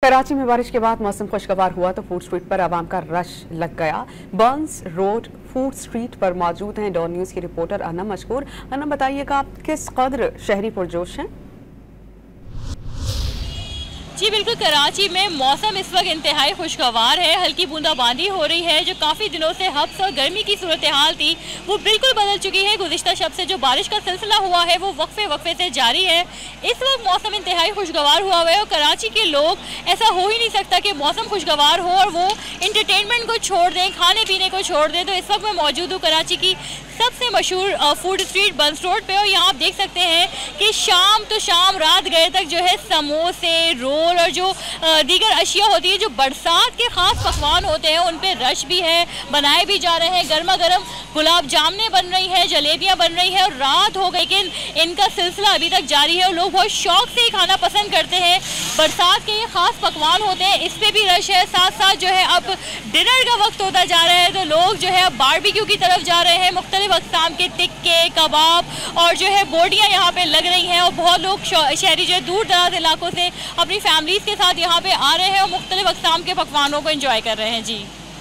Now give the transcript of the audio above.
कराची में बारिश के बाद मौसम खुशगवार हुआ तो फूड स्ट्रीट पर आवाम का रश लग गया। बर्न्स रोड फूड स्ट्रीट पर मौजूद हैं डॉन न्यूज़ की रिपोर्टर अनम मशकूर। अनम, बताइएगा आप किस कदर शहरी पुरजोश हैं? जी बिल्कुल, कराची में मौसम इस वक्त इंतहाई खुशगवार है। हल्की बूंदाबांदी हो रही है। जो काफ़ी दिनों से हब्स और गर्मी की सूरत हाल थी वो बिल्कुल बदल चुकी है। गुज़िश्ता शब से जो बारिश का सिलसिला हुआ है वो वक्फे से जारी है। इस वक्त मौसम इंतहाई खुशगवार हुआ है और कराची के लोग, ऐसा हो ही नहीं सकता कि मौसम खुशगवार हो और वो इंटरटेनमेंट को छोड़ दें, खाने पीने को छोड़ दें। तो इस वक्त मैं मौजूद हूँ कराची की सबसे मशहूर फूड स्ट्रीट बर्न्स रोड पे और यहाँ आप देख सकते हैं कि शाम तो शाम रात गए तक जो है समोसे, रोल और जो दीगर अशिया होती है, जो बरसात के ख़ास पकवान होते हैं, उन पे रश भी है, बनाए भी जा रहे हैं। गर्मा गर्म गुलाब जामुनें बन रही हैं, जलेबियाँ बन रही हैं और रात हो गई लेकिन इनका सिलसिला अभी तक जारी है और लोग बहुत शौक से ही खाना पसंद करते हैं। बरसात के ये ख़ास पकवान होते हैं, इस पर भी रश है। साथ साथ जो है अब डिनर का वक्त होता जा रहा है तो लोग जो है अब बारबेक्यू की तरफ जा रहे हैं। मुख्तलिफ अक़साम के टिक्के, कबाब और जो है बोटियाँ यहाँ पे लग रही हैं और बहुत लोग शहरी जो है दूर दराज इलाकों से अपनी फैमिलीज़ के साथ यहाँ पे आ रहे हैं और मुख्तलिफ अक़साम के पकवानों को एंजॉय कर रहे हैं। जी।